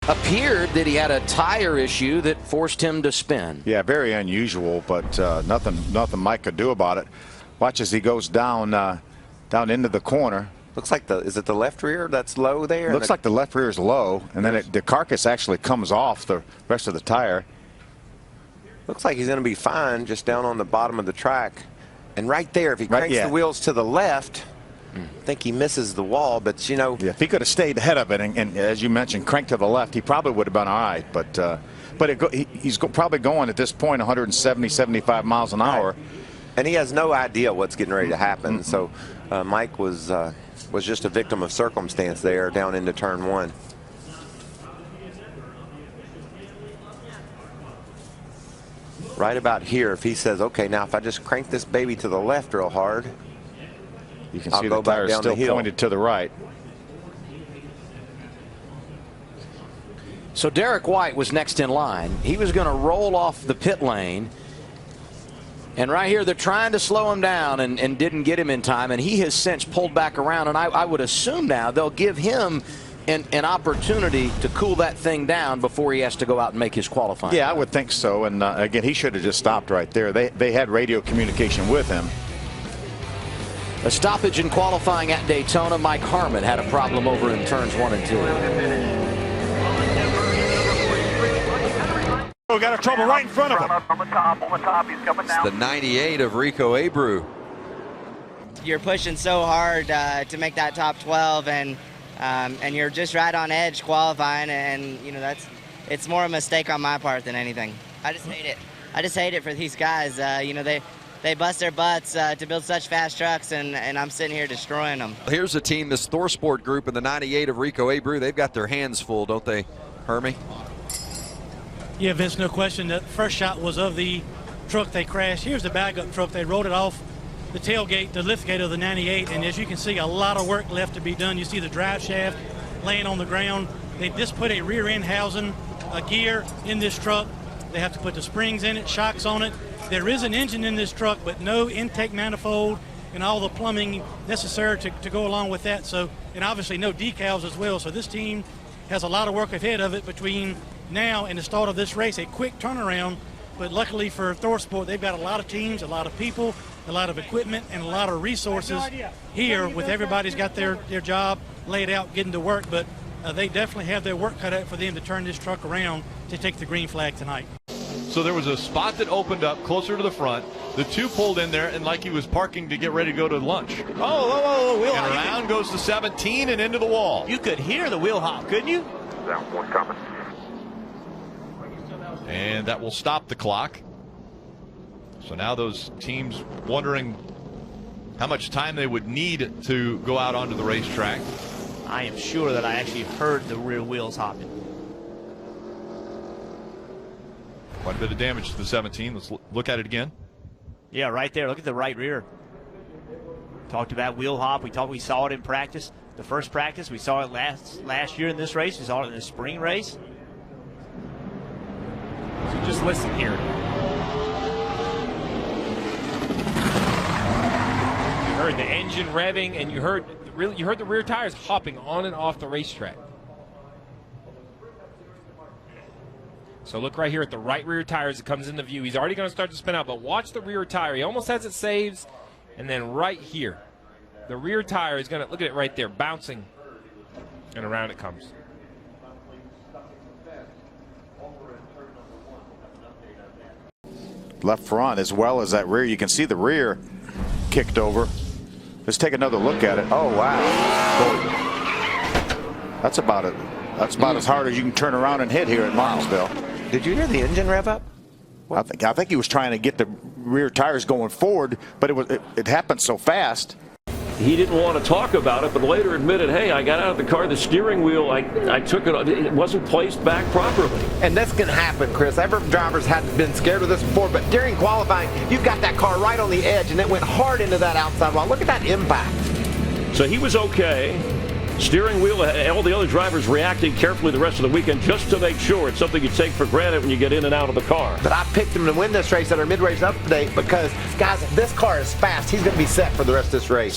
appeared that he had a tire issue that forced him to spin. Yeah, very unusual, but nothing Mike could do about it. Watch as he goes down into the corner. Looks like is it the left rear that's low there? Looks like the left rear is low, and then the carcass actually comes off the rest of the tire. Looks like he's going to be fine just down on the bottom of the track. And right there, if he cranks the wheels to the left, I think he misses the wall, but you know. Yeah, if he could have stayed ahead of it and as you mentioned, cranked to the left, he probably would have been all right. But he's probably going at this point 170, 75 miles an hour. And he has no idea what's getting ready to happen. So Mike was just a victim of circumstance there down into turn one. Right about here, if he says, okay, now if I just crank this baby to the left real hard, you can see the tire still pointed to the right. So Derek White was next in line. He was going to roll off the pit lane. And right here, they're trying to slow him down and didn't get him in time. And he has since pulled back around. And I would assume now they'll give him an opportunity to cool that thing down before he has to go out and make his qualifying. Yeah, I would think so. And again, he should have just stopped right there. They had radio communication with him. A stoppage in qualifying at Daytona. Mike Harmon had a problem over in turns 1 and 2. We got a trouble right in front of him. It's the 98 of Rico Abreu. You're pushing so hard to make that top 12, and you're just right on edge qualifying, and you know it's more a mistake on my part than anything. I just hate it. I just hate it for these guys. You know, they bust their butts to build such fast trucks, and I'm sitting here destroying them. Here's a team, this ThorSport group in the 98 of Rico Abreu. They've got their hands full, don't they, Hermie? Yeah, Vince, no question. The first shot was of the truck they crashed. Here's the backup truck. They rolled it off the tailgate, the liftgate of the 98, and as you can see, a lot of work left to be done. You see the drive shaft laying on the ground. They just put a rear end housing, a gear in this truck. They have to put the springs in it, shocks on it. There is an engine in this truck, but no intake manifold and all the plumbing necessary to go along with that. So, and obviously no decals as well. So this team has a lot of work ahead of it between now and the start of this race. A quick turnaround, but luckily for ThorSport, they've got a lot of teams, a lot of people, a lot of equipment, and a lot of resources here with everybody's got their job laid out, getting to work. But they definitely have their work cut out for them to turn this truck around to take the green flag tonight. So there was a spot that opened up closer to the front. The two pulled in there, and like he was parking to get ready to go to lunch. Oh, wheel hop. And around goes to 17 and into the wall. You could hear the wheel hop, couldn't you? Down one coming. And that will stop the clock. So now those teams wondering how much time they would need to go out onto the racetrack. I am sure that I actually heard the rear wheels hopping. Quite a bit of damage to the 17. Let's look at it again. Yeah, right there. Look at the right rear. Talked about wheel hop. We saw it in practice. The first practice, we saw it last year in this race. We saw it in the spring race. So just listen here. You heard the engine revving, and you heard the rear tires hopping on and off the racetrack. So look right here at the right rear tire as it comes into view. He's already going to start to spin out, but watch the rear tire. He almost has it saves, and then right here, the rear tire is going to, look at it right there, bouncing, and around it comes. Left front as well as that rear. You can see the rear kicked over. Let's take another look at it. Oh, wow. That's about it. That's about as hard as you can turn around and hit here at Martinsville. Did you hear the engine rev up? I think he was trying to get the rear tires going forward, but it happened so fast. He didn't want to talk about it, but later admitted, hey, I got out of the car, the steering wheel, I took it wasn't placed back properly. And that's going to happen, Chris. Every driver's had been scared of this before, but during qualifying, you've got that car right on the edge, and it went hard into that outside wall. Look at that impact. So he was okay. Steering wheel, all the other drivers reacting carefully the rest of the weekend just to make sure. It's something you take for granted when you get in and out of the car. But I picked him to win this race at our mid-race update because, guys, if this car is fast, he's going to be set for the rest of this race.